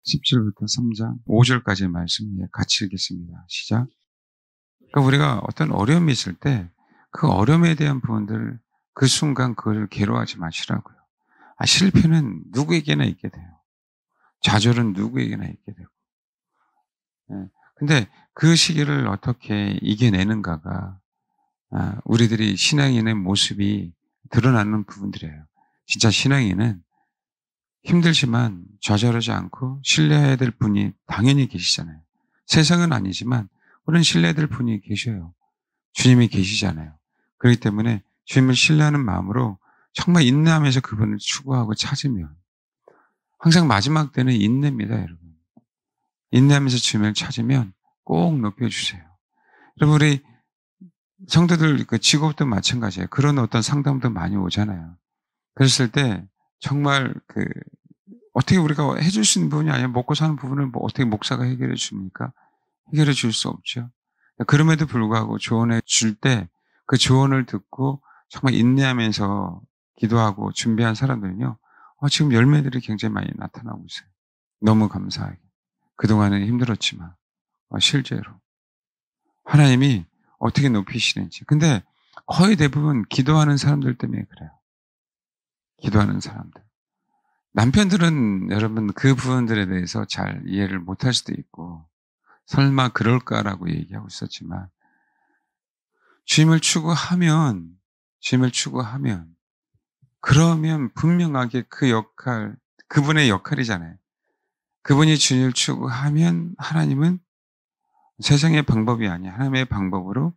17부터 3장 5절까지의 말씀 같이 읽겠습니다. 시작. 그러니까 우리가 어떤 어려움이 있을 때 그 어려움에 대한 부분들 그 순간 그걸 괴로워하지 마시라고요. 실패는 누구에게나 있게 돼요. 좌절은 누구에게나 있게 되고. 근데 그 시기를 어떻게 이겨내는가가 우리들이 신앙인의 모습이 드러나는 부분들이에요. 진짜 신앙인은 힘들지만 좌절하지 않고 신뢰해야 될 분이 당연히 계시잖아요. 세상은 아니지만 우리는 신뢰해야 될 분이 계셔요. 주님이 계시잖아요. 그렇기 때문에 주님을 신뢰하는 마음으로 정말 인내하면서 그분을 추구하고 찾으면 항상 마지막 때는 인내입니다, 여러분. 인내하면서 주님을 찾으면 꼭 높여주세요. 여러분, 우리 성도들 그 직업도 마찬가지예요. 그런 어떤 상담도 많이 오잖아요. 그랬을 때 정말 어떻게 우리가 해줄 수 있는 부분이 아니라 먹고 사는 부분을 어떻게 목사가 해결해 줍니까? 해결해 줄 수 없죠. 그럼에도 불구하고 조언해 줄 때 그 조언을 듣고 정말 인내하면서 기도하고 준비한 사람들은요, 지금 열매들이 굉장히 많이 나타나고 있어요. 너무 감사하게. 그동안은 힘들었지만, 실제로. 하나님이 어떻게 높이시는지. 근데 거의 대부분 기도하는 사람들 때문에 그래요. 기도하는 사람들. 남편들은 여러분 그 부분들에 대해서 잘 이해를 못할 수도 있고, 설마 그럴까라고 얘기하고 있었지만, 주님을 추구하면, 그러면 분명하게 그 역할, 그분의 역할이잖아요. 그분이 주님을 추구하면 하나님은 세상의 방법이 아니야. 하나님의 방법으로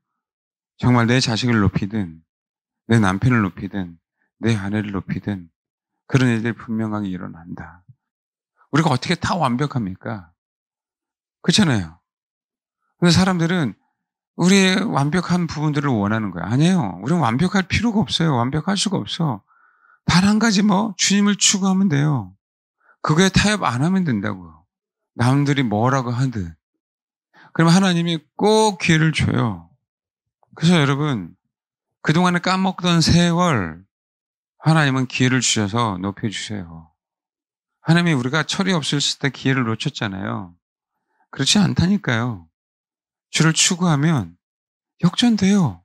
정말 내 자식을 높이든, 내 남편을 높이든, 내 아내를 높이든, 그런 일들이 분명하게 일어난다. 우리가 어떻게 다 완벽합니까? 그렇잖아요. 근데 사람들은 우리의 완벽한 부분들을 원하는 거야. 아니에요. 우리는 완벽할 필요가 없어요. 완벽할 수가 없어. 단 한 가지 주님을 추구하면 돼요. 그거에 타협 안 하면 된다고요. 남들이 뭐라고 하든. 그럼 하나님이 꼭 기회를 줘요. 그래서 여러분, 그동안에 까먹던 세월, 하나님은 기회를 주셔서 높여주세요. 하나님이 우리가 철이 없을 때 기회를 놓쳤잖아요. 그렇지 않다니까요. 주를 추구하면 역전돼요.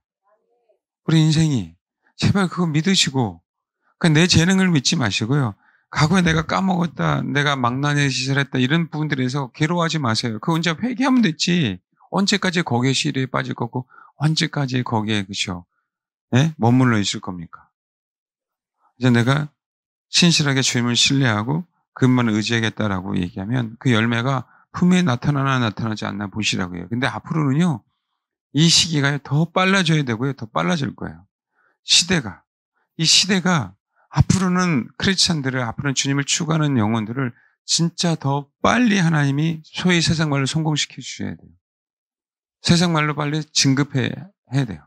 우리 인생이. 제발 그거 믿으시고, 그러니까 내 재능을 믿지 마시고요. 과거에 내가 까먹었다, 내가 망나니 시절했다, 이런 부분들에서 괴로워하지 마세요. 그거 언제 회개하면 됐지. 언제까지 거기에 시리에 빠질 거고, 언제까지 거기에, 그죠? 네? 머물러 있을 겁니까? 이제 내가 신실하게 주님을 신뢰하고 그분만 의지하겠다라고 얘기하면 그 열매가 품에 나타나나 나타나지 않나 보시라고요. 근데 앞으로는요, 이 시기가 더 빨라져야 되고요. 더 빨라질 거예요. 이 시대가 앞으로는 크리스찬들을, 앞으로는 주님을 추구하는 영혼들을 진짜 더 빨리 하나님이 소위 세상 말로 성공시켜 주셔야 돼요. 세상 말로 빨리 진급해야 돼요.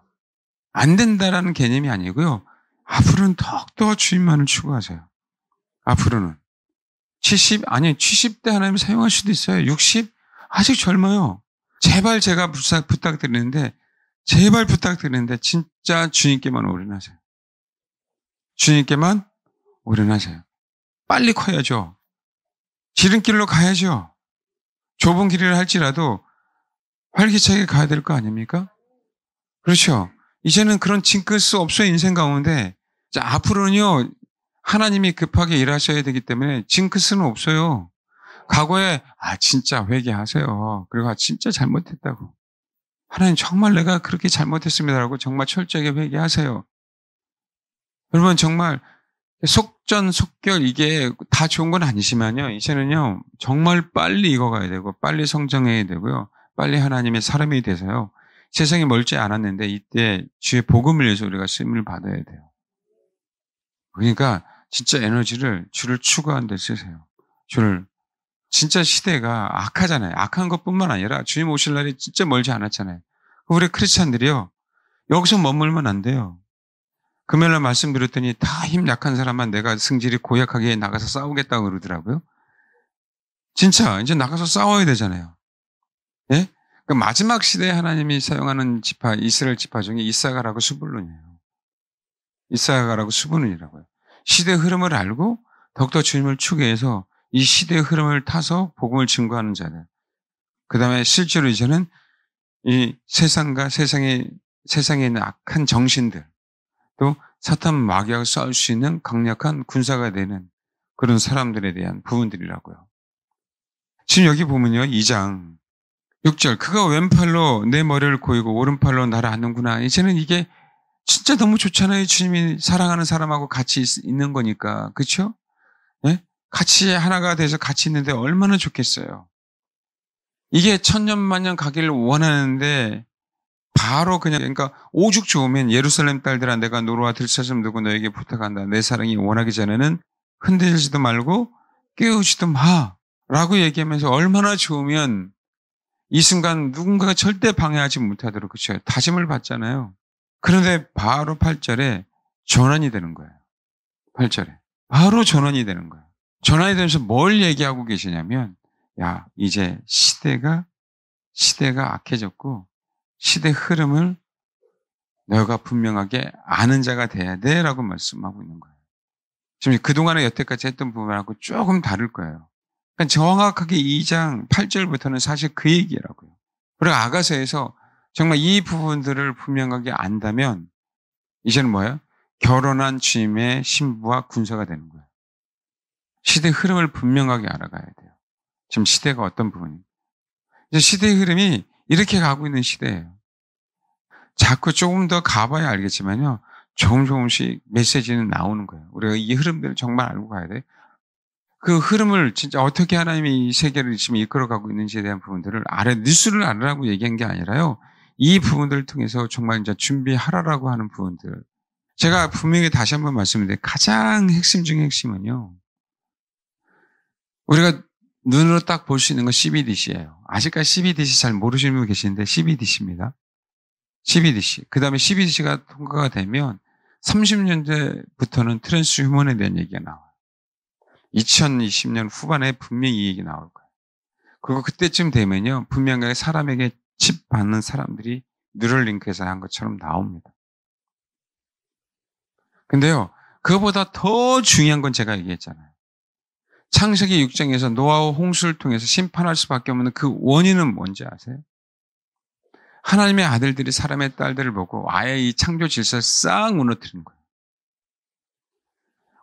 안 된다라는 개념이 아니고요. 앞으로는 더욱더 주님만을 추구하세요. 앞으로는. 70대 하나님 사용할 수도 있어요. 60? 아직 젊어요. 제발 제가 부탁드리는데 진짜 주님께만 올인하세요. 주님께만 올인하세요. 빨리 커야죠. 지름길로 가야죠. 좁은 길을 할지라도 활기차게 가야 될 거 아닙니까? 그렇죠. 이제는 그런 징크스 없어요. 인생 가운데. 자, 앞으로는요, 하나님이 급하게 일하셔야 되기 때문에 징크스는 없어요. 과거에 진짜 회개하세요. 그리고 진짜 잘못했다고. 하나님 정말 내가 그렇게 잘못했습니다라고 정말 철저하게 회개하세요. 여러분 정말 속전속결 이게 다 좋은 건 아니지만요. 이제는요 정말 빨리 익어가야 되고 빨리 성장해야 되고요. 빨리 하나님의 사람이 돼서요. 세상이 멀지 않았는데 이때 주의 복음을 위해서 우리가 쓰임을 받아야 돼요. 그러니까 진짜 에너지를 주를 추구하는 데 쓰세요. 진짜 시대가 악하잖아요. 악한 것뿐만 아니라 주님 오실 날이 진짜 멀지 않았잖아요. 우리 크리스찬들이요. 여기서 머물면 안 돼요. 금요일날 말씀드렸더니 다 힘 약한 사람만 내가 승질이 고약하게 나가서 싸우겠다고 그러더라고요. 진짜 이제 나가서 싸워야 되잖아요. 예? 그 마지막 시대에 하나님이 사용하는 지파, 이스라엘 지파 중에 이사가라고 스불론이에요. 이사가라고 스불론이라고요. 시대 흐름을 알고 더욱더 주님을 추구해서 이 시대의 흐름을 타서 복음을 증거하는 자들. 그 다음에 실제로 이제는 이 세상과 세상에 있는 악한 정신들, 또 사탄 마귀하고 싸울 수 있는 강력한 군사가 되는 그런 사람들에 대한 부분들이라고요. 지금 여기 보면요, 2장 6절, 그가 왼팔로 내 머리를 고이고 오른팔로 나를 안는구나. 이제는 이게 진짜 너무 좋잖아요. 주님이 사랑하는 사람하고 같이 있는 거니까. 그렇죠? 네? 같이 하나가 돼서 같이 있는데 얼마나 좋겠어요. 이게 천년만년 가기를 원하는데 바로 그냥, 그러니까 오죽 좋으면 예루살렘 딸들아 내가 노루와 들사슴 두고 너에게 부탁한다. 내 사랑이 원하기 전에는 흔들지도 말고 깨우지도 마 라고 얘기하면서 얼마나 좋으면 이 순간 누군가가 절대 방해하지 못하도록, 그렇죠? 다짐을 받잖아요. 그런데 바로 8절에 전환이 되는 거예요. 8절에 바로 전환이 되는 거예요. 전환이 되면서 뭘 얘기하고 계시냐면, 야, 이제 시대가 악해졌고 시대 흐름을 너가 분명하게 아는 자가 돼야 돼 라고 말씀하고 있는 거예요. 지금 그동안에 여태까지 했던 부분하고 조금 다를 거예요. 그러니까 정확하게 2장 8절부터는 사실 그 얘기라고요. 그리고 아가서에서 정말 이 부분들을 분명하게 안다면 이제는 뭐예요? 결혼한 주님의 신부와 군사가 되는 거예요. 시대 흐름을 분명하게 알아가야 돼요. 지금 시대가 어떤 부분이. 이제 시대의 흐름이 이렇게 가고 있는 시대예요. 자꾸 조금 더 가봐야 알겠지만요. 조금씩 메시지는 나오는 거예요. 우리가 이 흐름들을 정말 알고 가야 돼. 그 흐름을 진짜 어떻게 하나님이 이 세계를 지금 이끌어가고 있는지에 대한 부분들을 뉴스를 알으라고 얘기한 게 아니라요. 이 부분들을 통해서 정말 이제 준비하라라고 하는 부분들. 제가 분명히 다시 한번 말씀드리는데 가장 핵심 중의 핵심은요. 우리가 눈으로 딱 볼 수 있는 건 CBDC예요. 아직까지 CBDC 잘 모르시는 분 계시는데 CBDC입니다. CBDC. 그 다음에 CBDC가 통과가 되면 30년대부터는 트랜스휴먼에 대한 얘기가 나와요. 2020년 후반에 분명히 이 얘기 나올 거예요. 그리고 그때쯤 되면요. 분명하게 사람에게 칩 받는 사람들이 뉴럴링크에서 한 것처럼 나옵니다. 근데요. 그거보다 더 중요한 건 제가 얘기했잖아요. 창세기 6장에서 노아와 홍수를 통해서 심판할 수밖에 없는 그 원인은 뭔지 아세요? 하나님의 아들들이 사람의 딸들을 보고 아예 이 창조 질서를 싹 무너뜨리는 거예요.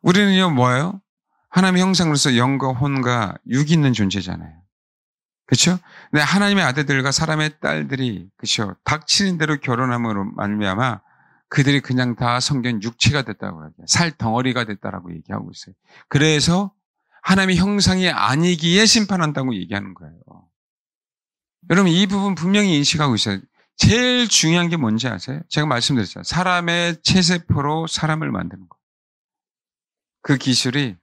우리는요, 뭐예요? 하나님의 형상으로서 영과 혼과 육이 있는 존재잖아요. 그렇죠? 근데 하나님의 아들들과 사람의 딸들이, 그렇죠? 닥치는 대로 결혼함으로 말미암아 그들이 그냥 다 성경 육체가 됐다고 얘기해요. 살 덩어리가 됐다라고 얘기하고 있어요. 그래서 하나님의 형상이 아니기에 심판한다고 얘기하는 거예요. 여러분 이 부분 분명히 인식하고 있어요. 제일 중요한 게 뭔지 아세요? 제가 말씀드렸잖아요. 사람의 체세포로 사람을 만드는 거예요. 그 기술이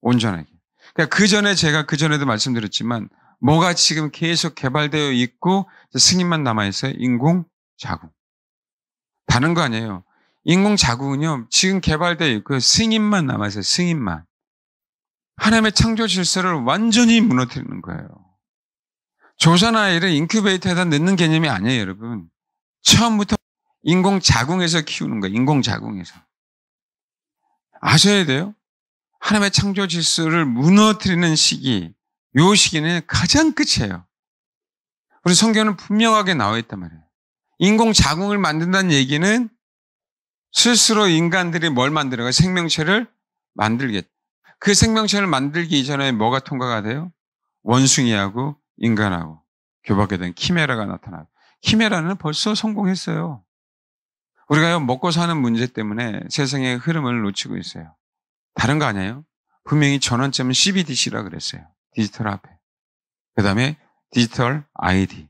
온전하게. 그러니까 제가 그전에도 말씀드렸지만 뭐가 지금 계속 개발되어 있고 승인만 남아있어요. 인공자궁. 다른 거 아니에요. 인공자궁은요. 지금 개발되어 있고 승인만 남아있어요. 승인만. 하나님의 창조 질서를 완전히 무너뜨리는 거예요. 조선아이를 인큐베이터에다 넣는 개념이 아니에요, 여러분. 처음부터 인공자궁에서 키우는 거예요. 인공자궁에서. 아셔야 돼요. 하나님의 창조 질서를 무너뜨리는 시기, 요 시기는 가장 끝이에요. 우리 성경은 분명하게 나와 있단 말이에요. 인공자궁을 만든다는 얘기는 스스로 인간들이 뭘 만들어가 생명체를 만들겠다. 그 생명체를 만들기 이전에 뭐가 통과가 돼요? 원숭이하고 인간하고 교박에 된 키메라가 나타나요. 키메라는 벌써 성공했어요. 우리가요, 먹고 사는 문제 때문에 세상의 흐름을 놓치고 있어요. 다른 거 아니에요? 분명히 전환점은 CBDC라 그랬어요. 디지털 화폐. 그 다음에 디지털 ID.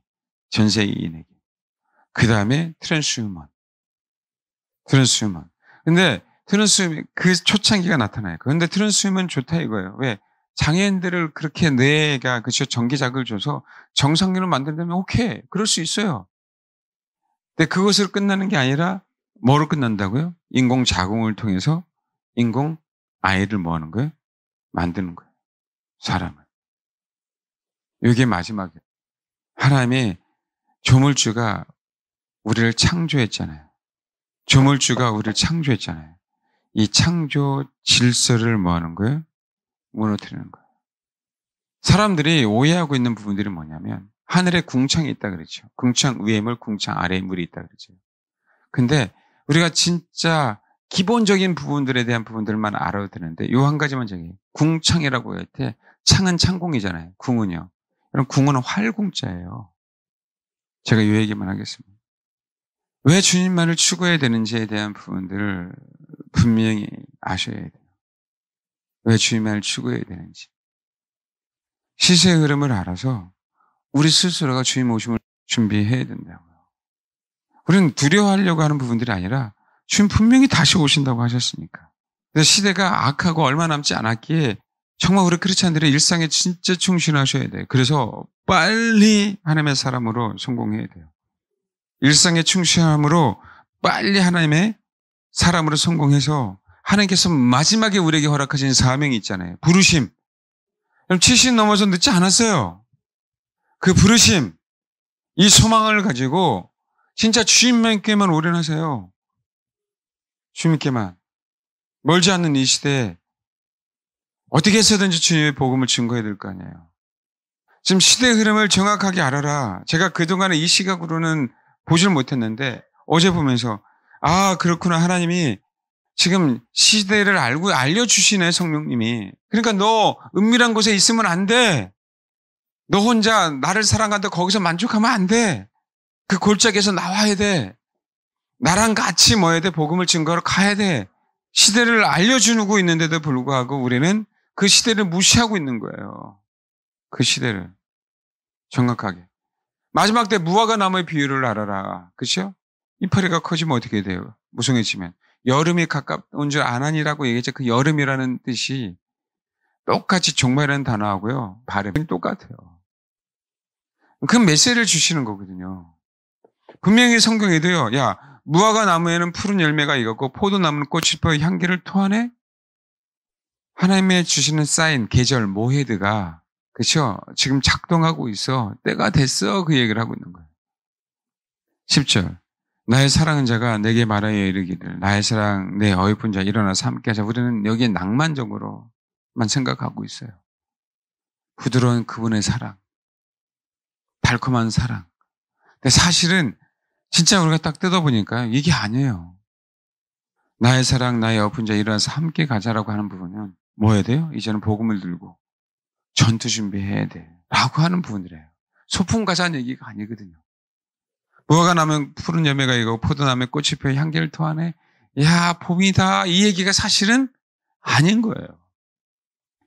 전 세계인에게. 그 다음에 트랜스휴먼. 근데 트랜스휴먼, 그 초창기가 나타나요. 그런데 트랜스휴먼 좋다 이거예요. 왜? 장애인들을 그렇게 뇌가, 그쵸, 전기자극을 줘서 정상인으로 만든다면 오케이. 그럴 수 있어요. 근데 그것으로 끝나는 게 아니라 뭐로 끝난다고요? 인공자궁을 통해서 인공 아이를 뭐 하는 거예요? 만드는 거예요. 사람을. 이게 마지막이에요. 하나님이 조물주가 우리를 창조했잖아요. 조물주가 우리를 창조했잖아요. 이 창조 질서를 뭐 하는 거예요? 무너뜨리는 거예요. 사람들이 오해하고 있는 부분들이 뭐냐면 하늘에 궁창이 있다 그랬죠. 궁창 위에 물, 궁창 아래에 물이 있다 그랬죠. 근데 우리가 진짜 기본적인 부분들에 대한 부분들만 알아도 되는데 요 한 가지만 정해. 궁창이라고 할 때 창은 창공이잖아요. 궁은요. 그럼 궁은 활궁자예요. 제가 요 얘기만 하겠습니다. 왜 주님만을 추구해야 되는지에 대한 부분들을 분명히 아셔야 돼요. 왜 주님만을 추구해야 되는지. 시세의 흐름을 알아서 우리 스스로가 주님 오심을 준비해야 된다고요. 우리는 두려워하려고 하는 부분들이 아니라 주님 분명히 다시 오신다고 하셨으니까. 그래서 시대가 악하고 얼마 남지 않았기에 정말 우리 크리스찬들의 일상에 진짜 충실하셔야 돼요. 그래서 빨리 하나님의 사람으로 성공해야 돼요. 일상에 충실함으로 빨리 하나님의 사람으로 성공해서 하나님께서 마지막에 우리에게 허락하신 사명이 있잖아요. 부르심. 그럼 70 넘어서 늦지 않았어요. 그 부르심, 이 소망을 가지고 진짜 주님께만 올인하세요. 주님께만. 멀지 않는 이 시대에 어떻게 해서든지 주님의 복음을 증거해야 될 거 아니에요. 지금 시대의 흐름을 정확하게 알아라. 제가 그동안에 이 시각으로는 보질 못했는데 어제 보면서 아 그렇구나 하나님이 지금 시대를 알려주시네 성령님이. 그러니까 너 은밀한 곳에 있으면 안 돼. 너 혼자 나를 사랑한다 거기서 만족하면 안 돼. 그 골짜기에서 나와야 돼. 나랑 같이 뭐 해야 돼? 복음을 증거하러 가야 돼. 시대를 알려주고 있는데도 불구하고 우리는 그 시대를 무시하고 있는 거예요. 그 시대를. 정확하게. 마지막 때 무화과 나무의 비유를 알아라. 그렇죠? 이파리가 커지면 어떻게 돼요? 무성해지면. 여름이 가까운 줄 아나니라고 얘기했죠. 그 여름이라는 뜻이 똑같이 종말이라는 단어하고요. 발음이 똑같아요. 그 메시지를 주시는 거거든요. 분명히 성경에도요. 야 무화과 나무에는 푸른 열매가 익었고 포도나무는 꽃이 펴 향기를 토하네. 하나님의 주시는 사인, 계절, 모헤드가 그렇죠? 지금 작동하고 있어. 때가 됐어. 그 얘기를 하고 있는 거예요. 10절. 나의 사랑하는 자가 내게 말하여 이르기를 나의 사랑 내 어여쁜 자 일어나서 함께하자. 우리는 여기에 낭만적으로만 생각하고 있어요. 부드러운 그분의 사랑. 달콤한 사랑. 근데 사실은 진짜 우리가 딱 뜯어보니까 이게 아니에요. 나의 사랑, 나의 어여쁜 자 일어나서 함께 가자라고 하는 부분은 뭐 해야 돼요? 이제는 복음을 들고 전투 준비해야 돼. 라고 하는 부분이래요. 소풍 가자는 얘기가 아니거든요. 무화과 나면 푸른 열매가 익고 포도나무에 꽃이 펴 향기를 토하네. 야, 봄이다. 이 얘기가 사실은 아닌 거예요.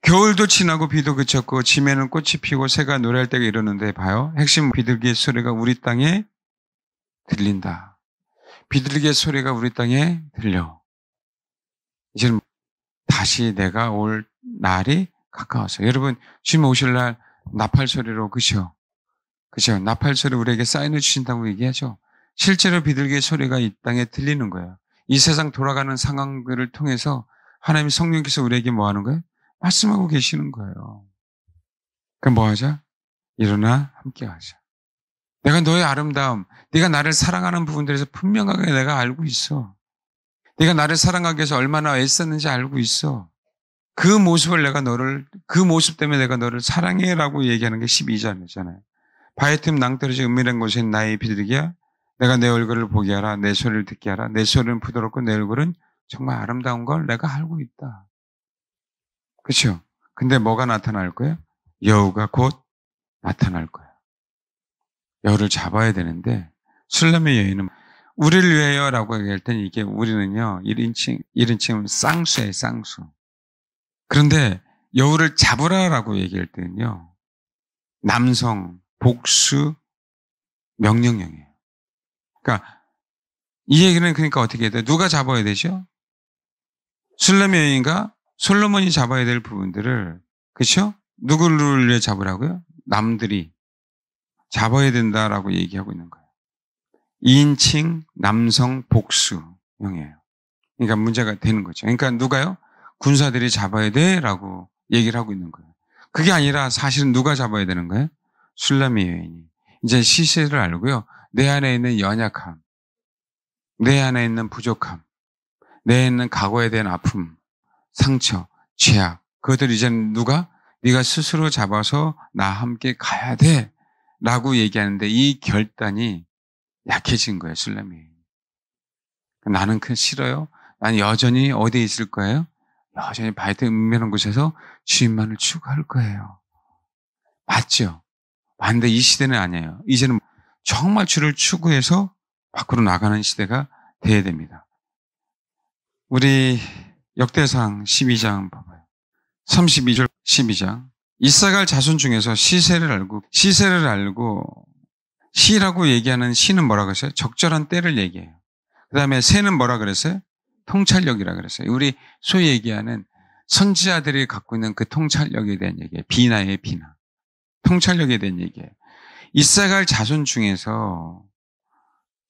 겨울도 지나고 비도 그쳤고 지면은 꽃이 피고 새가 노래할 때가 이러는데 봐요. 핵심 비둘기의 소리가 우리 땅에 들린다. 비둘기의 소리가 우리 땅에 들려. 이제는 다시 내가 올 날이 가까워서. 여러분, 주님 오실 날 나팔 소리로 그죠? 그죠? 나팔 소리 우리에게 사인을 주신다고 얘기하죠. 실제로 비둘기의 소리가 이 땅에 들리는 거예요. 이 세상 돌아가는 상황들을 통해서 하나님 성령께서 우리에게 뭐 하는 거예요? 말씀하고 계시는 거예요. 그럼 뭐 하자? 일어나 함께 하자. 내가 너의 아름다움, 네가 나를 사랑하는 부분들에서 분명하게 내가 알고 있어. 네가 나를 사랑하기 위해서 얼마나 애썼는지 알고 있어. 그 모습을 그 모습 때문에 내가 너를 사랑해라고 얘기하는 게 12절이잖아요. 바위 틈 낭떠러지 은밀한 곳에 나의 비둘기야. 내가 내 얼굴을 보게 하라. 내 소리를 듣게 하라. 내 소리는 부드럽고 내 얼굴은 정말 아름다운 걸 내가 알고 있다. 그렇죠? 근데 뭐가 나타날 거예요? 여우가 곧 나타날 거예요. 여우를 잡아야 되는데 술람의 여인은 우리를 위하여라고 얘기할 때는 이게 우리는요 1인칭 쌍수예요. 쌍수. 그런데 여우를 잡으라라고 얘기할 때는요 남성 복수 명령형이에요. 그러니까 이 얘기는 그러니까 어떻게 해야 돼요? 누가 잡아야 되죠? 술람의 여인과 솔로몬이 잡아야 될 부분들을 그렇죠? 누구를 위해 잡으라고요? 남들이 잡아야 된다라고 얘기하고 있는 거예요. 2인칭 남성 복수형이에요. 그러니까 문제가 되는 거죠. 그러니까 누가요? 군사들이 잡아야 돼라고 얘기를 하고 있는 거예요. 그게 아니라 사실은 누가 잡아야 되는 거예요? 술람의 여인이. 이제 시세를 알고요. 내 안에 있는 연약함, 내 안에 있는 부족함, 내 안에 있는 과거에 대한 아픔, 상처, 죄악. 그것들 이제는 누가? 네가 스스로 잡아서 나와 함께 가야 돼 라고 얘기하는데 이 결단이 약해진 거예요. 술람이. 나는 그 싫어요. 난 여전히 어디에 있을 거예요? 여전히 바이트 은밀한 곳에서 주님만을 추구할 거예요. 맞죠? 반대 이 시대는 아니에요. 이제는 정말 주를 추구해서 밖으로 나가는 시대가 돼야 됩니다. 우리 역대상 12장 봐봐요. 32절 12장. 이사갈 자손 중에서 시세를 알고 시라고 얘기하는 시는 뭐라 그랬어요? 적절한 때를 얘기해요. 그 다음에 세는 뭐라 그랬어요? 통찰력이라 그랬어요. 우리 소위 얘기하는 선지자들이 갖고 있는 그 통찰력에 대한 얘기예요. 비나의 비나. 통찰력에 대한 얘기예요. 이사갈 자손 중에서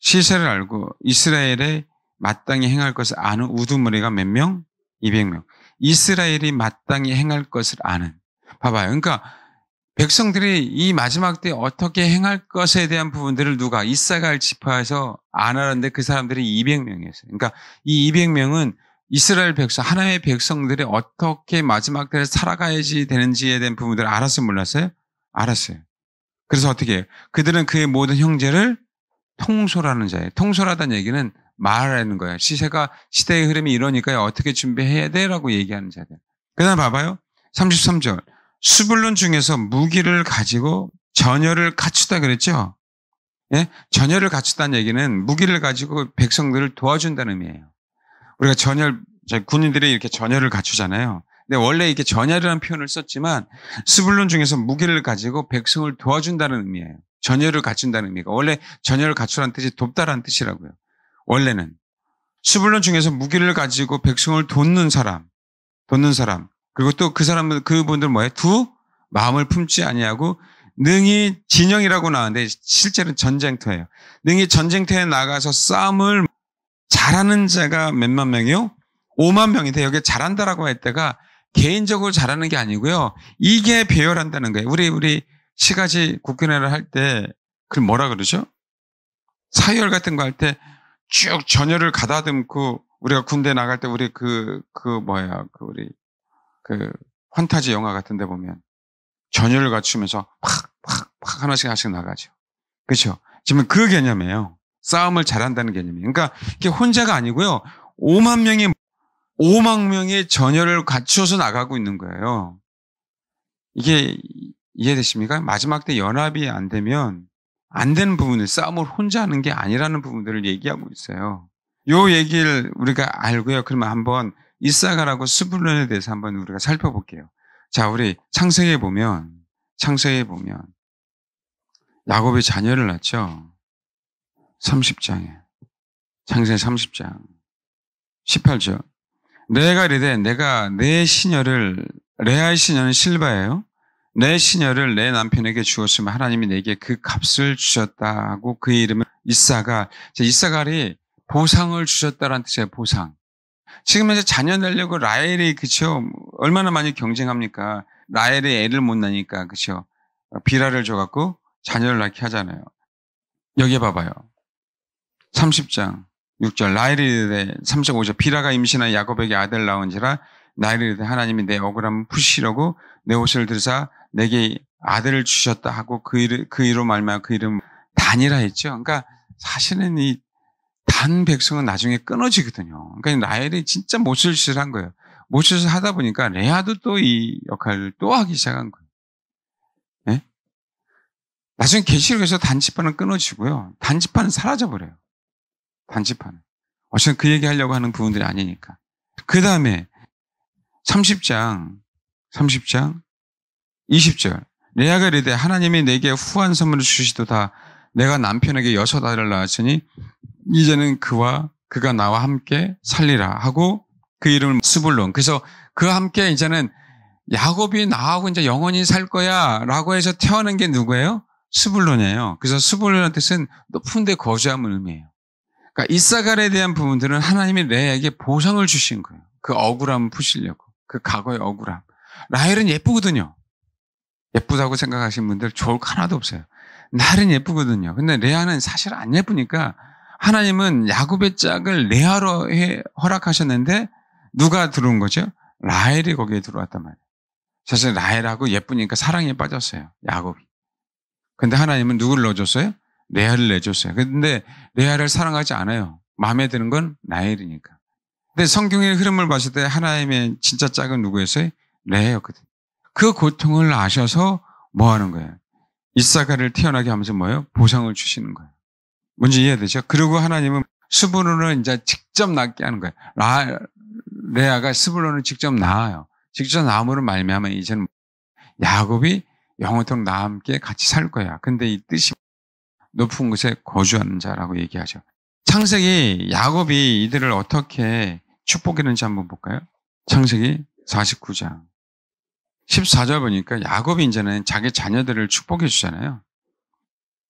시세를 알고 이스라엘에 마땅히 행할 것을 아는 우두머리가 몇 명? 200명. 이스라엘이 마땅히 행할 것을 아는. 봐봐요. 그러니까 백성들이 이 마지막 때 어떻게 행할 것에 대한 부분들을 누가 이사갈 지파에서 아는데 그 사람들이 200명이었어요. 그러니까 이 200명은 이스라엘 백성, 하나님의 백성들이 어떻게 마지막 때를 살아가야지 되는지에 대한 부분들을 알았어요, 몰랐어요? 알았어요. 그래서 어떻게 해요? 그들은 그의 모든 형제를 통솔하는 자예요. 통솔하다는 얘기는 말하는 거예요. 시세가 시대의 흐름이 이러니까 어떻게 준비해야 돼라고 얘기하는 자들. 그다음 봐봐요. 33절. 수불론 중에서 무기를 가지고 전열을 갖추다 그랬죠? 예? 전열을 갖추다는 얘기는 무기를 가지고 백성들을 도와준다는 의미예요. 우리가 군인들이 이렇게 전열을 갖추잖아요. 근데 원래 이렇게 전열이라는 표현을 썼지만 수불론 중에서 무기를 가지고 백성을 도와준다는 의미예요. 전열을 갖춘다는 의미가. 원래 전열을 갖추라는 뜻이 돕다라는 뜻이라고요. 원래는. 수불론 중에서 무기를 가지고 백성을 돕는 사람. 그리고 또 그분들 뭐예요? 두 마음을 품지 아니하고 능히 진영이라고 나왔는데 실제로는 전쟁터예요. 능히 전쟁터에 나가서 싸움을 잘하는 자가 몇만 명이요? 5만 명인데 여기 잘한다라고 할 때가 개인적으로 잘하는 게 아니고요. 이게 배열한다는 거예요. 우리 시가지 국군회를 할 때 그걸 뭐라 그러죠? 사열 같은 거 할 때 쭉 전열을 가다듬고 우리가 군대 나갈 때 우리 우리 환타지 영화 같은 데 보면 전열을 갖추면서 팍 하나씩 나가죠. 그렇죠? 지금 그 개념이에요. 싸움을 잘한다는 개념이에요. 그러니까 이게 혼자가 아니고요. 5만 명의 전열을 갖추어서 나가고 있는 거예요. 이게 이해되십니까? 마지막 때 연합이 안 되면 안 되는 부분을 싸움을 혼자 하는 게 아니라는 부분들을 얘기하고 있어요. 요 얘기를 우리가 알고요. 그러면 한번 이사갈하고 스불론에 대해서 한번 우리가 살펴볼게요. 자, 우리 창세기에 보면 야곱이 자녀를 낳죠. 30장에. 창세기 30장. 18절. 레아가 이르되 내가 내 시녀를, 레아의 시녀는 실바예요. 내 시녀를 내 남편에게 주었으면 하나님이 내게 그 값을 주셨다 하고 그의 이름은 이사갈이 보상을 주셨다라는 뜻이에요. 보상. 지금 이제 자녀 내려고 라헬이 그쵸? 얼마나 많이 경쟁합니까? 라헬이 애를 못 낳으니까 그쵸? 비라를 줘갖고 자녀를 낳게 하잖아요. 여기 봐봐요. 30장 6절 라헬이 이르되 35절 비라가 임신한 야곱에게 아들 낳은지라 라헬이 이르되 하나님이 내 억울함을 푸시려고 내 옷을 들사 내게 아들을 주셨다 하고 그 이로 말미암아 그 이름 단이라 했죠. 그러니까 사실은 이 단 백성은 나중에 끊어지거든요. 그러니까 라헬이 진짜 못실실 한 거예요. 못실실 하다 보니까 레아도 또 이 역할을 또 하기 시작한 거예요. 네? 나중에 계시록에서 단지파는 끊어지고요. 단지파는 사라져버려요. 단지파는. 어쨌든 그 얘기 하려고 하는 부분들이 아니니까. 그 다음에 30장 20절 레아가 이르되 하나님이 내게 후한 선물을 주시도다 내가 남편에게 6 아들을 낳았으니 이제는 그가 나와 함께 살리라 하고 그 이름을 스불론. 그래서 그와 함께 이제는 야곱이 나하고 이제 영원히 살 거야 라고 해서 태어난 게 누구예요? 스불론이에요. 그래서 스불론의 뜻은 높은 데 거주함을 의미해요. 그러니까 이사갈에 대한 부분들은 하나님이 레아에게 보상을 주신 거예요. 그 억울함을 푸시려고. 그 과거의 억울함. 라헬은 예쁘거든요. 예쁘다고 생각하시는 분들 좋을 거 하나도 없어요. 라헬은 예쁘거든요. 근데 레아는 사실 안 예쁘니까 하나님은 야곱의 짝을 레아로 허락하셨는데 누가 들어온 거죠? 라헬이 거기에 들어왔단 말이에요. 사실 라헬하고 예쁘니까 사랑에 빠졌어요. 야곱이. 근데 하나님은 누구를 넣어줬어요? 레아를 내줬어요. 근데 레아를 사랑하지 않아요. 마음에 드는 건 라헬이니까. 근데 성경의 흐름을 봤을 때 하나님의 진짜 짝은 누구였어요? 레아였거든요. 그 고통을 아셔서 뭐 하는 거예요? 이사가를 태어나게 하면서 뭐예요? 보상을 주시는 거예요. 뭔지 이해되죠? 그리고 하나님은 스불론을 이제 직접 낳게 하는 거예요. 레아가 스불론을 직접 낳아요. 직접 낳음으로 말미암아 이제는 야곱이 영원토록 나와 함께 같이 살 거야. 근데 이 뜻이 높은 곳에 거주하는 자라고 얘기하죠. 창세기 야곱이 이들을 어떻게 축복했는지 한번 볼까요? 창세기 49장 14절 보니까 야곱이 이제는 자기 자녀들을 축복해 주잖아요.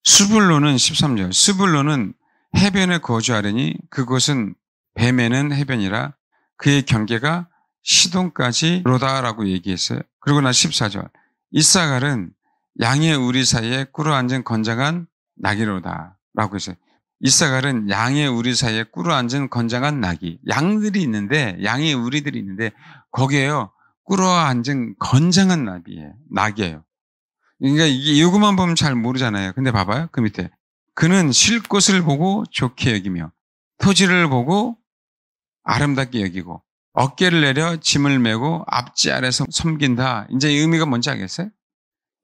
스불론은 13절 스불론은 해변에 거주하려니 그곳은 뱀에는 해변이라 그의 경계가 시돈까지로다라고 얘기했어요. 그리고 나 14절 이사갈은 양의 우리 사이에 꿇어 앉은 건장한 나귀로다라고 했어요. 이사갈은 양의 우리 사이에 꿇어 앉은 건장한 나귀. 양들이 있는데 양의 우리들이 있는데 거기에요. 꿇어 앉은 건장한 나귀예요. 그러니까 이거만 보면 잘 모르잖아요. 근데 봐봐요. 그 밑에. 그는 쉴 곳을 보고 좋게 여기며 토지를 보고 아름답게 여기고 어깨를 내려 짐을 메고 앞지 아래서 섬긴다. 이제 이 의미가 뭔지 알겠어요?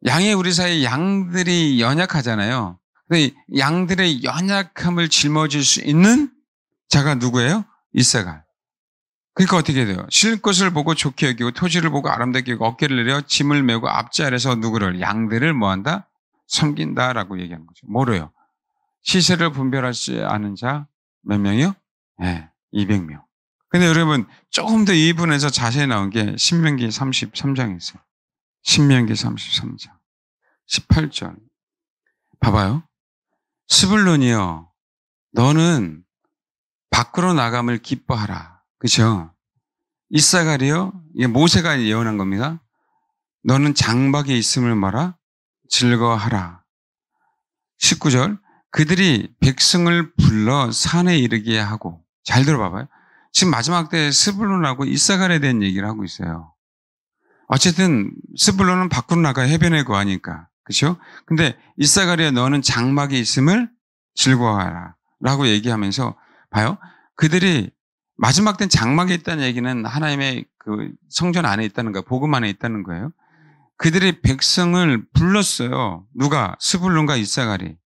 양의 우리 사이 양들이 연약하잖아요. 근데 양들의 연약함을 짊어질 수 있는 자가 누구예요? 이사갈. 그러니까 어떻게 돼요? 쉴 곳을 보고 좋게 여기고 토지를 보고 아름답게 여기고 어깨를 내려 짐을 메고 앞지 아래서 누구를? 양들을 뭐한다? 섬긴다라고 얘기하는 거죠. 뭐로요? 시세를 분별하지 않은 자 몇 명이요? 네, 200명. 근데 여러분 조금 더 이 부분에서 자세히 나온 게 신명기 33장에 있어요. 신명기 33장 18절 봐봐요. 스불론이여 너는 밖으로 나감을 기뻐하라. 그렇죠? 이사갈이여 이게 모세가 예언한 겁니다. 너는 장막에 있음을 말아 즐거워하라. 19절 그들이 백성을 불러 산에 이르게 하고 잘 들어봐봐요. 지금 마지막 때 스불론하고 이사갈에 대한 얘기를 하고 있어요. 어쨌든 스불론은 밖으로 나가 해변에 거하니까 그렇죠? 근데 이사갈이여 너는 장막에 있음을 즐거워하라 라고 얘기하면서 봐요. 그들이 마지막 땐 장막에 있다는 얘기는 하나님의 그 성전 안에 있다는 거예요. 복음 안에 있다는 거예요. 그들이 백성을 불렀어요. 누가? 스불론과 이사갈이.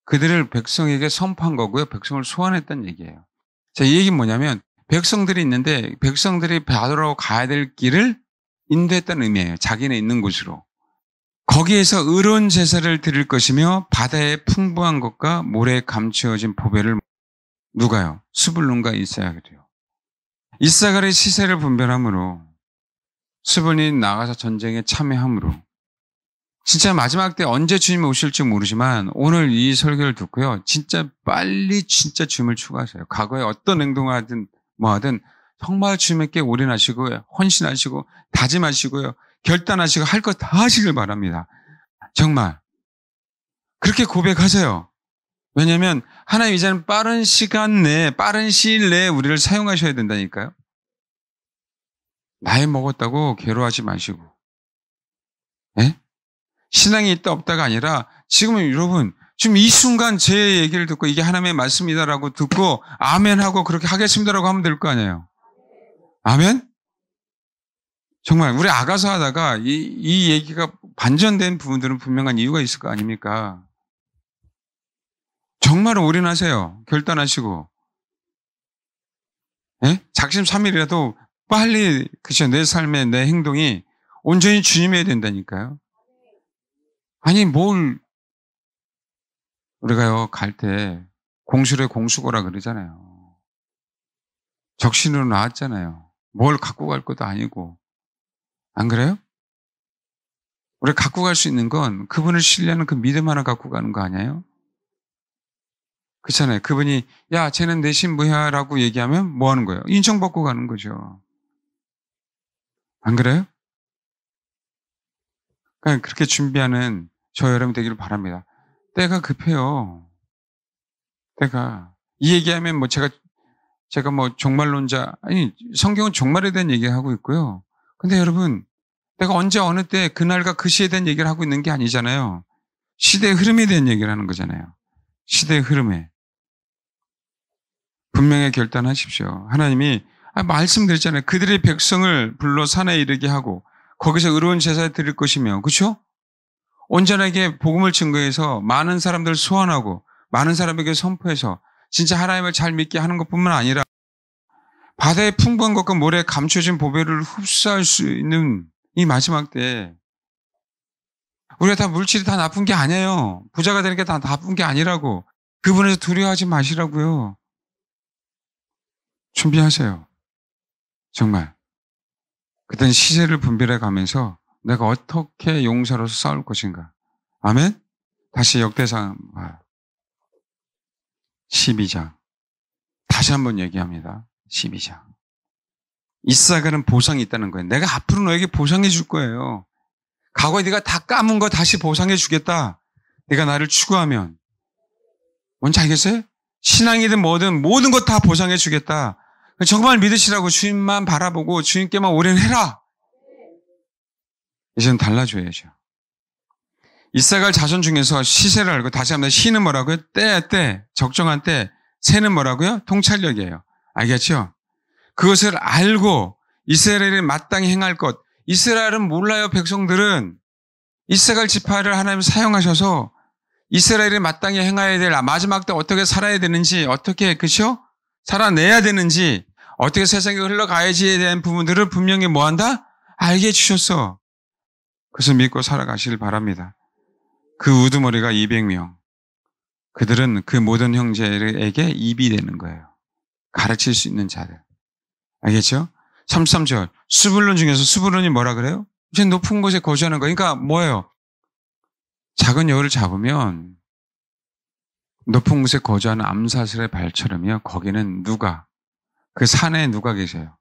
그들을 백성에게 선포한 거고요. 백성을 소환했다는 얘기예요. 자, 이 얘기는 뭐냐면 백성들이 있는데 백성들이 바다로 가야 될 길을 인도했다는 의미예요. 자기네 있는 곳으로. 거기에서 의로운 제사를 드릴 것이며 바다의 풍부한 것과 모래에 감추어진 보배를 누가요? 스불론과 이사갈이요. 이사갈의 시세를 분별함으로 스불론이 나가서 전쟁에 참여함으로 진짜 마지막 때 언제 주님이 오실지 모르지만 오늘 이 설교를 듣고요. 진짜 빨리 진짜 주님을 추구하세요. 과거에 어떤 행동을 하든 뭐 하든 정말 주님께 올인하시고 헌신하시고 다짐하시고요. 결단하시고 할 것 다 하시길 바랍니다. 정말 그렇게 고백하세요. 왜냐하면 하나님 이제는 빠른 시간 내에 빠른 시일 내에 우리를 사용하셔야 된다니까요. 나이 먹었다고 괴로워하지 마시고 네? 신앙이 있다 없다가 아니라 지금 여러분 지금 이 순간 제 얘기를 듣고 이게 하나님의 말씀이다라고 듣고 아멘 하고 그렇게 하겠습니다라고 하면 될 거 아니에요. 아멘? 정말 우리 아가서 하다가 이 얘기가 반전된 부분들은 분명한 이유가 있을 거 아닙니까? 정말 올인하세요. 결단하시고. 네? 작심삼일이라도 빨리 그죠? 내 삶의 내 행동이 온전히 주님해야 된다니까요. 아니 뭘 우리가요 갈 때 공수래 공수고라 그러잖아요. 적신으로 나왔잖아요. 뭘 갖고 갈 것도 아니고. 안 그래요? 우리 갖고 갈 수 있는 건 그분을 신뢰하는 그 믿음 하나 갖고 가는 거 아니에요? 그렇잖아요. 그분이 야 쟤는 내 신부야 라고 얘기하면 뭐 하는 거예요? 인정받고 가는 거죠. 안 그래요? 그러니까 그렇게 준비하는 저 여러분 되기를 바랍니다. 때가 급해요. 때가. 이 얘기하면 뭐 제가 뭐 종말론자, 아니, 성경은 종말에 대한 얘기하고 있고요. 근데 여러분, 내가 언제 어느 때 그날과 그 시에 대한 얘기를 하고 있는 게 아니잖아요. 시대의 흐름에 대한 얘기를 하는 거잖아요. 시대의 흐름에. 분명히 결단하십시오. 하나님이 말씀드렸잖아요. 그들의 백성을 불러 산에 이르게 하고 거기서 의로운 제사를 드릴 것이며, 그렇죠? 온전하게 복음을 증거해서 많은 사람들을 소환하고 많은 사람에게 선포해서 진짜 하나님을 잘 믿게 하는 것뿐만 아니라 바다의 풍부한 것과 모래에 감춰진 보배를 흡수할 수 있는 이 마지막 때에 우리가 다 물질이 다 나쁜 게 아니에요. 부자가 되는 게 다 나쁜 게 아니라고. 그분에서 두려워하지 마시라고요. 준비하세요. 정말. 그땐 시세를 분별해 가면서 내가 어떻게 용사로서 싸울 것인가. 아멘? 다시 역대상 12장. 다시 한번 얘기합니다. 12장. 이사가는 보상이 있다는 거예요. 내가 앞으로 너에게 보상해 줄 거예요. 과거에 네가 다 까문 거 다시 보상해 주겠다. 네가 나를 추구하면. 뭔지 알겠어요? 신앙이든 뭐든 모든 것 다 보상해 주겠다. 정말 믿으시라고 주님만 바라보고 주님께만 올인해라. 이제는 달라져야죠. 이사갈 자손 중에서 시세를 알고 다시 한번 시는 뭐라고요? 때, 적정한 때. 세는 뭐라고요? 통찰력이에요. 알겠죠? 그것을 알고 이스라엘이 마땅히 행할 것. 이스라엘은 몰라요, 백성들은. 이스라엘 지파를 하나님 사용하셔서 이스라엘이 마땅히 행해야 될 마지막 때 어떻게 살아야 되는지, 어떻게, 그쵸? 살아내야 되는지, 어떻게 세상에 흘러가야지에 대한 부분들을 분명히 뭐한다? 알게 해주셨어. 그것을 믿고 살아가시길 바랍니다. 그 우두머리가 200명. 그들은 그 모든 형제에게 입이 되는 거예요. 가르칠 수 있는 자들. 알겠죠? 33절. 스불론 중에서 스불론이 뭐라 그래요? 이제 높은 곳에 거주하는 거. 그러니까 뭐예요? 작은 여우를 잡으면 높은 곳에 거주하는 암사슬의 발처럼요. 거기는 누가? 그 산에 누가 계세요?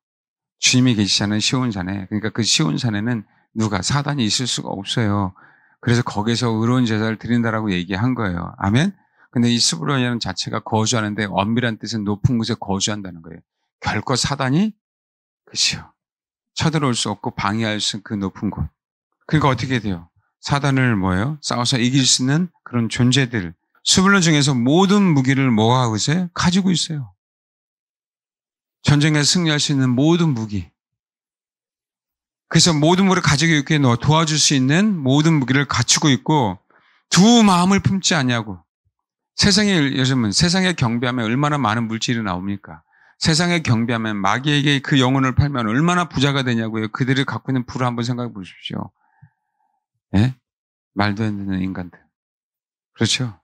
주님이 계시지 않은 시온산에. 그러니까 그 시온산에는 누가? 사단이 있을 수가 없어요. 그래서 거기서 의로운 제사를 드린다라고 얘기한 거예요. 아멘? 근데 이 스불론이라는 자체가 거주하는데 엄밀한 뜻은 높은 곳에 거주한다는 거예요. 결코 사단이 그치요. 쳐들어올 수 없고 방해할 수 있는 그 높은 곳. 그러니까 어떻게 돼요? 사단을 뭐예요? 싸워서 이길 수 있는 그런 존재들. 스불론 중에서 모든 무기를 뭐하고 있어요? 가지고 있어요. 전쟁에 승리할 수 있는 모든 무기. 그래서 모든 무기를 가지고 있게 도와줄 수 있는 모든 무기를 갖추고 있고 두 마음을 품지 않냐고. 요즘은 세상에 경배하면 얼마나 많은 물질이 나옵니까? 세상에 경배하면 마귀에게 그 영혼을 팔면 얼마나 부자가 되냐고요. 그들이 갖고 있는 부를 한번 생각해 보십시오. 예? 말도 안 되는 인간들. 그렇죠?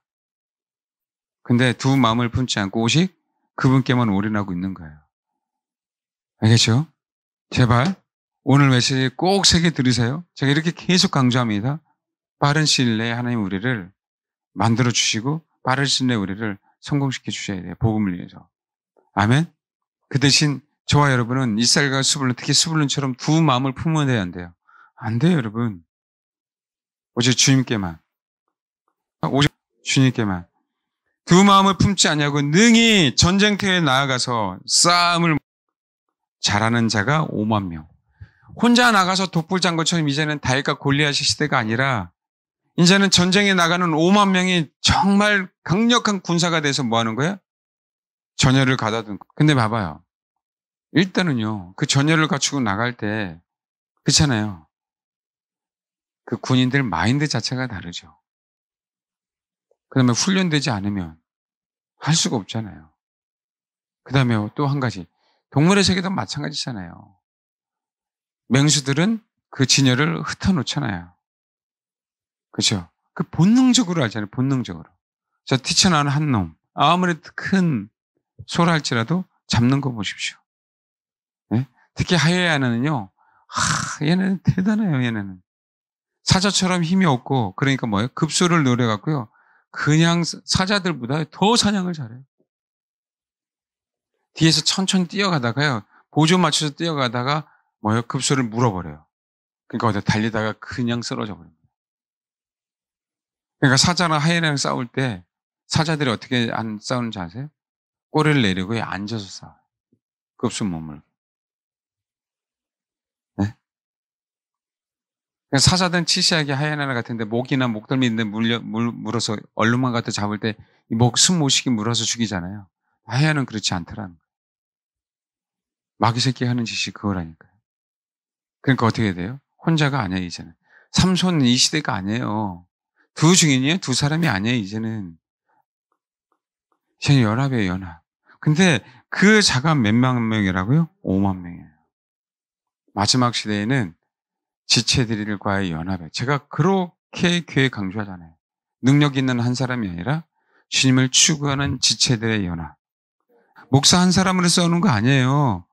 근데 두 마음을 품지 않고 오직 그분께만 올인하고 있는 거예요. 알겠죠? 제발 오늘 메시지 꼭 새겨 들으세요. 제가 이렇게 계속 강조합니다. 빠른 시일 내에 하나님 우리를 만들어 주시고 빠른 시일 내에 우리를 성공시켜 주셔야 돼요. 복음을 위해서. 아멘? 그 대신 저와 여러분은 이스라엘과 스불론, 특히 스불론처럼 두 마음을 품어야 안 돼요. 안 돼요, 여러분. 오직 주님께만. 오직 주님께만. 두 마음을 품지 않냐고 능히 전쟁터에 나아가서 싸움을 잘하는 자가 5만 명. 혼자 나가서 독불장 것처럼 이제는 다윗과 골리앗의 시대가 아니라 이제는 전쟁에 나가는 5만 명이 정말 강력한 군사가 돼서 뭐 하는 거예요? 전열을 가다듬고. 근데 봐봐요. 일단은요, 그 전열을 갖추고 나갈 때, 그렇잖아요. 그 군인들 마인드 자체가 다르죠. 그 다음에 훈련되지 않으면 할 수가 없잖아요. 그 다음에 또 한 가지. 동물의 세계도 마찬가지잖아요. 맹수들은 그 진열을 흩어놓잖아요. 그렇죠? 그 본능적으로 알잖아요. 본능적으로. 저 뛰쳐나오는 한 놈. 아무리 큰 소라 할지라도 잡는 거 보십시오. 네? 특히 하이에나는요. 얘는 대단해요. 얘네는. 사자처럼 힘이 없고 그러니까 뭐예요? 급소를 노려갖고요. 그냥 사자들보다 더 사냥을 잘해요. 뒤에서 천천히 뛰어가다가요. 보조 맞춰서 뛰어가다가 뭐예요? 급소를 물어버려요. 그러니까 어디 달리다가 그냥 쓰러져 버립니다. 그러니까 사자나 하이에나랑 싸울 때 사자들이 어떻게 안 싸우는지 아세요? 꼬리를 내리고 앉아서 싸워요. 급소 못 물고. 네? 사자든 치시하게 하얀 하나 같은데 목이나 목덜미 있는데 물어서 얼룩말 갖다 잡을 때 숨 못 쉬게 물어서 죽이잖아요. 하얀은 그렇지 않더라는 거예요. 마귀 새끼 하는 짓이 그거라니까요. 그러니까 어떻게 돼요? 혼자가 아니야, 이제는. 삼손은 이 시대가 아니에요. 두 증인이에요? 두 사람이 아니에요, 이제는. 이제는 연합이에요, 연합. 근데 그 자가 몇만 명이라고요? 5만 명이에요. 마지막 시대에는 지체들과의 연합에 제가 그렇게 교회 강조하잖아요. 능력 있는 한 사람이 아니라 주님을 추구하는 지체들의 연합. 목사 한 사람으로 싸우는 거 아니에요.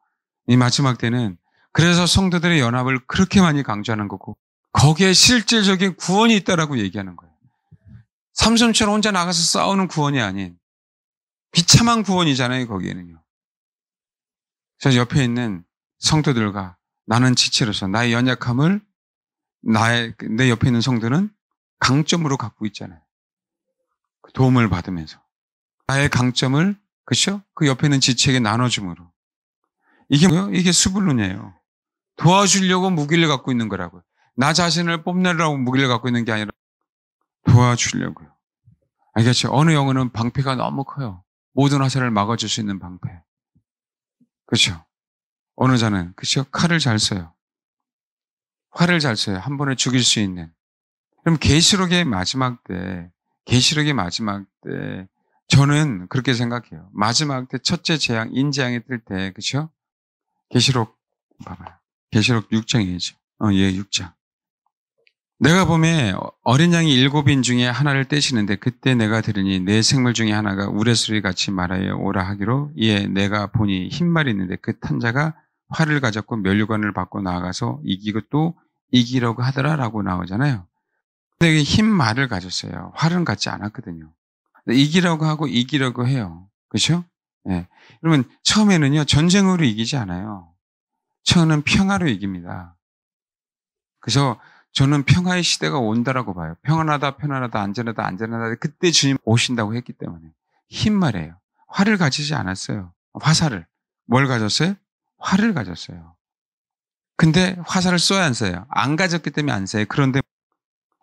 이 마지막 때는. 그래서 성도들의 연합을 그렇게 많이 강조하는 거고 거기에 실질적인 구원이 있다라고 얘기하는 거예요. 삼손처럼 혼자 나가서 싸우는 구원이 아닌 비참한 구원이잖아요, 거기에는요. 그래서 옆에 있는 성도들과 나는 지체로서 나의 연약함을 내 옆에 있는 성도는 강점으로 갖고 있잖아요. 도움을 받으면서. 나의 강점을, 그렇죠? 그 옆에 있는 지체에게 나눠줌으로. 이게 뭐예요? 이게 스불론이에요. 도와주려고 무기를 갖고 있는 거라고요. 나 자신을 뽐내려고 무기를 갖고 있는 게 아니라 도와주려고요. 알겠죠? 어느 영혼은 방패가 너무 커요. 모든 화살을 막아줄 수 있는 방패. 그렇죠? 어느 자는, 그렇죠? 칼을 잘 써요. 활을 잘 써요. 한 번에 죽일 수 있는. 그럼 계시록의 마지막 때 저는 그렇게 생각해요. 마지막 때 첫째 재앙, 인재앙이 뜰 때, 그렇죠? 계시록 봐봐요. 계시록 6장이죠. 6장. 내가 보면 어린 양이 7인 중에 하나를 떼시는데 그때 내가 들으니 내 생물 중에 하나가 우레소리 같이 말하여 오라 하기로 이에 내가 보니 흰 말이 있는데 그 탄 자가 활을 가졌고 면류관을 받고 나아가서 이기고 또 이기려고 하더라라고 나오잖아요. 근데 흰 말을 가졌어요. 활은 갖지 않았거든요. 이기려고 하고 이기려고 해요. 그렇죠? 네. 그러면 처음에는요 전쟁으로 이기지 않아요. 처음에는 평화로 이깁니다. 그래서 저는 평화의 시대가 온다라고 봐요. 평안하다, 편안하다, 안전하다, 안전하다. 그때 주님 오신다고 했기 때문에. 흰 말이에요. 활을 가지지 않았어요. 화살을. 뭘 가졌어요? 활을 가졌어요. 근데 화살을 써야 안 써요. 안 가졌기 때문에 안 써요. 그런데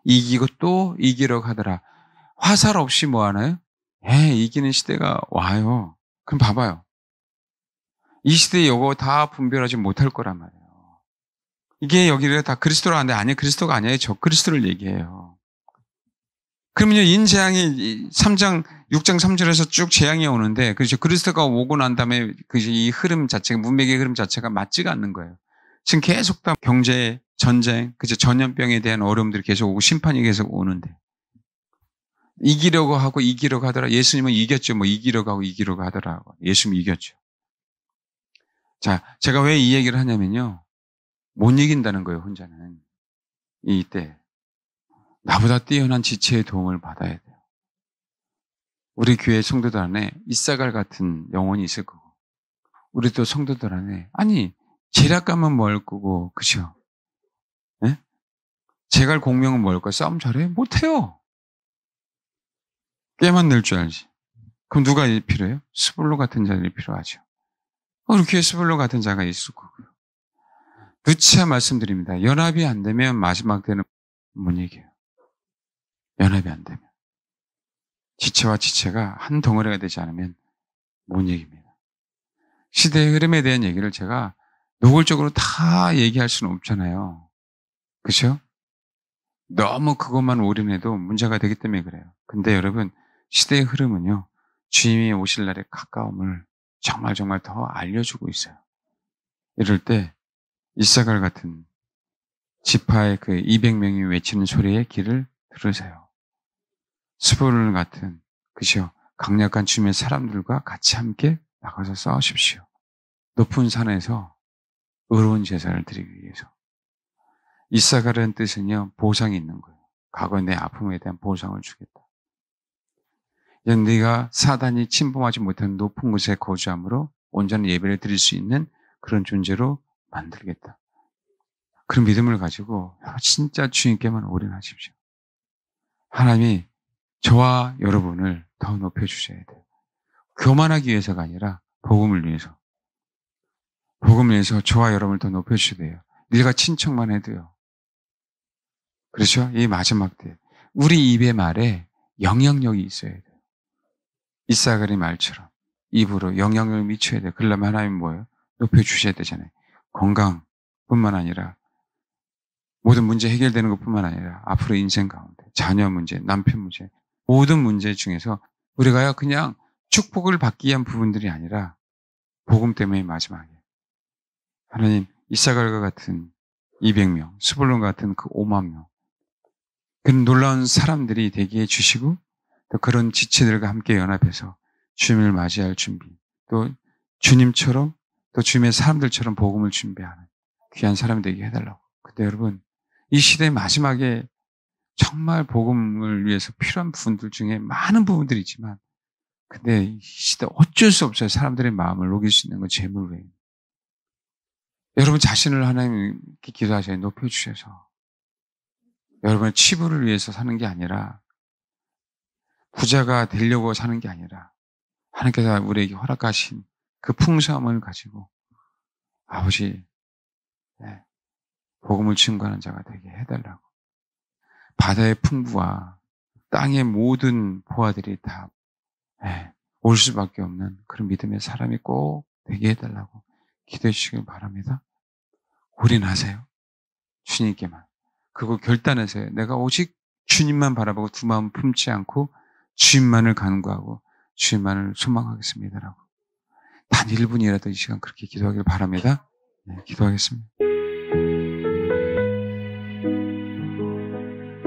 이기고 또 이기려고 하더라. 화살 없이 뭐 하나요? 이기는 시대가 와요. 그럼 봐봐요. 이 시대에 이거 다 분별하지 못할 거란 말이에요. 이게 여기를 다 그리스도라 하는데 아니 그리스도가 아니에요. 저 그리스도를 얘기해요. 그러면요 인재앙이 3장 6장 3절에서 쭉 재앙이 오는데 그렇죠. 그리스도가 오고 난 다음에 이 흐름 자체가 문맥의 흐름 자체가 맞지가 않는 거예요. 지금 계속 다 경제, 전쟁, 그죠 전염병에 대한 어려움들이 계속 오고 심판이 계속 오는데 이기려고 하고 이기려고 하더라. 예수님은 이겼죠. 뭐 이기려고 하고 이기려고 하더라고. 예수님이 이겼죠. 자, 제가 왜 이 얘기를 하냐면요. 못 이긴다는 거예요, 혼자는. 이때. 나보다 뛰어난 지체의 도움을 받아야 돼요. 우리 교회 성도들 안에 이사갈 같은 영혼이 있을 거고, 우리 또 성도들 안에, 아니, 제략가면 뭘 거고, 그죠? 네? 제갈 공명은 뭘 거? 싸움 잘해? 못해요. 깨만 늘 줄 알지. 그럼 누가 필요해요? 스불로 같은 자들이 필요하죠. 우리 교회 스불로 같은 자가 있을 거고요. 누차 말씀드립니다. 연합이 안 되면 마지막 때는 못 이겨요. 연합이 안 되면. 지체와 지체가 한 덩어리가 되지 않으면 못 이깁니다. 시대의 흐름에 대한 얘기를 제가 노골적으로 다 얘기할 수는 없잖아요. 그렇죠? 너무 그것만 올인해도 문제가 되기 때문에 그래요. 근데 여러분 시대의 흐름은요. 주님이 오실 날의 가까움을 정말 더 알려주고 있어요. 이럴 때 이사갈 같은 지파의 그 200명이 외치는 소리에 귀를 들으세요. 스불론 같은 그죠? 강력한 주님의 사람들과 같이 함께 나가서 싸우십시오. 높은 산에서 의로운 제사를 드리기 위해서. 이사갈은 뜻은요. 보상이 있는 거예요. 과거 내 아픔에 대한 보상을 주겠다. 네가 사단이 침범하지 못한 높은 곳에 거주함으로 온전한 예배를 드릴 수 있는 그런 존재로 만들겠다. 그런 믿음을 가지고 진짜 주님께만 올인하십시오. 하나님이 저와 여러분을 더 높여주셔야 돼요. 교만하기 위해서가 아니라 복음을 위해서. 복음을 위해서 저와 여러분을 더 높여주셔야 돼요. 네가 친척만 해도요. 그렇죠? 이 마지막 때 우리 입의 말에 영향력이 있어야 돼요. 이사가리 말처럼 입으로 영향력을 미쳐야 돼요. 그러려면 하나님 뭐예요? 높여주셔야 되잖아요. 건강뿐만 아니라 모든 문제 해결되는 것뿐만 아니라 앞으로 인생 가운데 자녀 문제, 남편 문제, 모든 문제 중에서 우리가 그냥 축복을 받기 위한 부분들이 아니라 복음 때문에 마지막에 하나님 이사갈과 같은 200명, 스불론과 같은 그 5만 명 그런 놀라운 사람들이 되게 해주시고 또 그런 지체들과 함께 연합해서 주님을 맞이할 준비 또 주님처럼 또 주님의 사람들처럼 복음을 준비하는 귀한 사람이 되게 해달라고. 근데 여러분 이 시대의 마지막에 정말 복음을 위해서 필요한 부분들 중에 많은 부분들이 있지만 근데 이 시대 어쩔 수 없어요. 사람들의 마음을 녹일 수 있는 건 재물 외에. 여러분 자신을 하나님께 기도하셔야 높여주셔서 여러분의 치부를 위해서 사는 게 아니라 부자가 되려고 사는 게 아니라 하나님께서 우리에게 허락하신 그 풍성함을 가지고 아버지 복음을 증거하는 자가 되게 해달라고. 바다의 풍부와 땅의 모든 보화들이 다 올 수밖에 없는 그런 믿음의 사람이 꼭 되게 해달라고 기도해 주시길 바랍니다. 올인하세요. 주님께만. 그리고 결단하세요. 내가 오직 주님만 바라보고 두 마음 품지 않고 주님만을 간구하고 주님만을 소망하겠습니다라고. 단 1분이라도 이 시간 그렇게 기도하길 바랍니다. 기도하겠습니다.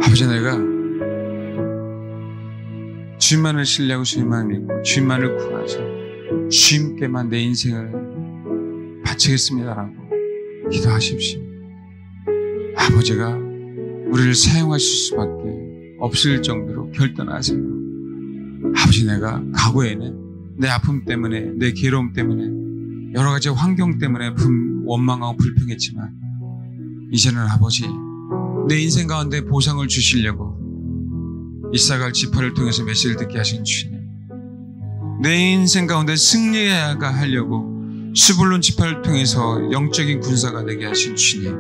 아버지 내가 주님만을 신뢰하고 주님만을 믿고 주님만을 구하서 주님께만 내 인생을 바치겠습니다라고 기도하십시오. 아버지가 우리를 사용하실 수밖에 없을 정도로 결단하세요. 아버지 내가 과거에는 내 아픔 때문에 내 괴로움 때문에 여러 가지 환경 때문에 원망하고 불평했지만 이제는 아버지 내 인생 가운데 보상을 주시려고 이사갈 지파를 통해서 메시지를 듣게 하신 주님 내 인생 가운데 승리해야 하려고 스불론 지파를 통해서 영적인 군사가 되게 하신 주님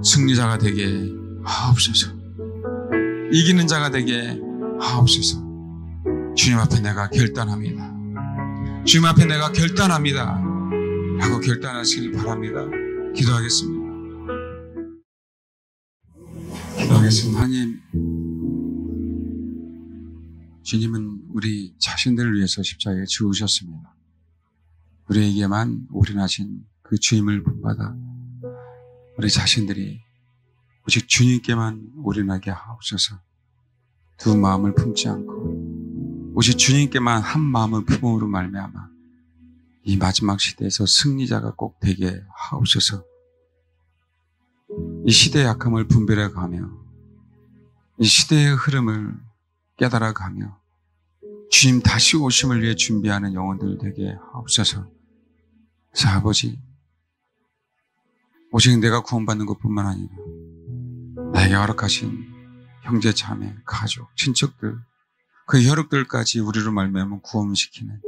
승리자가 되게 하옵소서 이기는 자가 되게 하옵소서 주님 앞에 내가 결단합니다 주님 앞에 내가 결단합니다 라고 결단하시길 바랍니다. 기도하겠습니다. 기도하겠습니다. 하나님 주님은 우리 자신들을 위해서 십자가에 죽으셨습니다. 우리에게만 올인하신 그 주님을 본받아 우리 자신들이 오직 주님께만 올인하게 하옵소서. 두 마음을 품지 않고 오직 주님께만 한 마음을 품음으로 말미암아 이 마지막 시대에서 승리자가 꼭 되게 하옵소서. 이 시대의 약함을 분별해가며 이 시대의 흐름을 깨달아가며 주님 다시 오심을 위해 준비하는 영혼들 되게 하옵소서. 그래서 아버지 오직 내가 구원받는 것뿐만 아니라 나에게 허락하신 형제, 자매, 가족, 친척들 그 혈육들까지 우리로 말미암아 구원시키는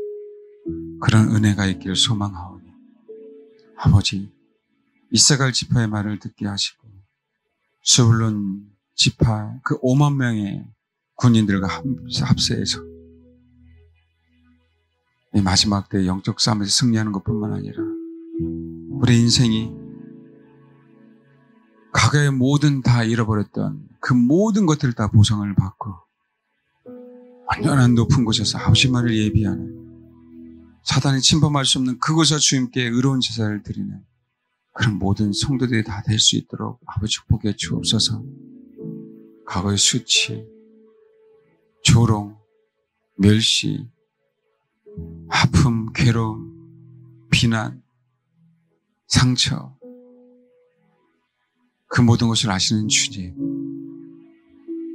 그런 은혜가 있기를 소망하오니 아버지 이사갈 지파의 말을 듣게 하시고 스불론 지파 그 5만 명의 군인들과 합세해서 이 마지막 때 영적 싸움에서 승리하는 것뿐만 아니라 우리 인생이 과거의 모든 다 잃어버렸던 그 모든 것들을 다 보상을 받고 완전한 높은 곳에서 아버지만을 예비하는 사단이 침범할 수 없는 그곳에서 주님께 의로운 제사를 드리는 그런 모든 성도들이 다 될 수 있도록 아버지 축복해 주옵소서. 과거의 수치, 조롱, 멸시, 아픔, 괴로움, 비난, 상처 그 모든 것을 아시는 주님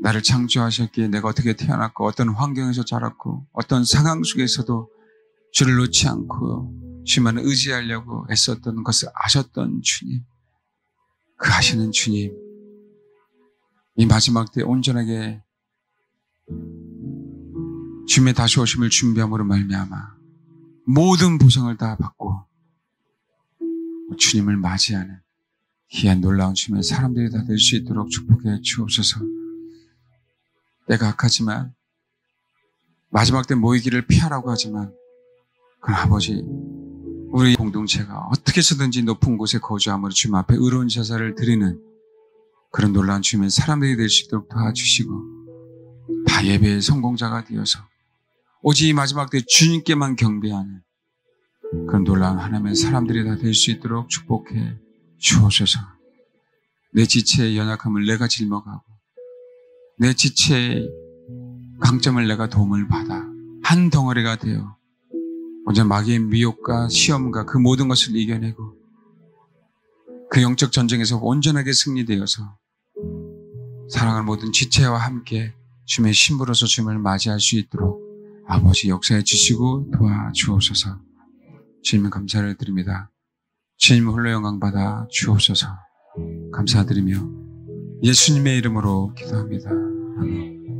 나를 창조하셨기에 내가 어떻게 태어났고 어떤 환경에서 자랐고 어떤 상황 속에서도 주를 놓지 않고 주님만 의지하려고 애썼던 것을 아셨던 주님 그 아시는 주님 이 마지막 때 온전하게 주님의 다시 오심을 준비함으로 말미암아 모든 보상을 다 받고 주님을 맞이하는 귀한 놀라운 주님의 사람들이 다 될 수 있도록 축복해 주옵소서. 때가 악하지만 마지막 때 모이기를 피하라고 하지만 그러나 아버지, 우리 공동체가 어떻게 해서든지 높은 곳에 거주함으로 주님 앞에 의로운 제사를 드리는 그런 놀라운 주님의 사람들이 될 수 있도록 도와주시고 다 예배의 성공자가 되어서 오직 이 마지막 때 주님께만 경배하는 그런 놀라운 하나님의 사람들이 다 될 수 있도록 축복해 주옵소서. 내 지체의 연약함을 내가 짊어가고 내 지체의 강점을 내가 도움을 받아 한 덩어리가 되어 온전 마귀의 미혹과 시험과 그 모든 것을 이겨내고 그 영적 전쟁에서 온전하게 승리되어서 사랑하는 모든 지체와 함께 주님의 신부로서 주님을 맞이할 수 있도록 아버지 역사해 주시고 도와주옵소서. 주님 감사를 드립니다. 주님 홀로 영광 받아 주옵소서. 감사드리며 예수님의 이름으로 기도합니다. 아멘.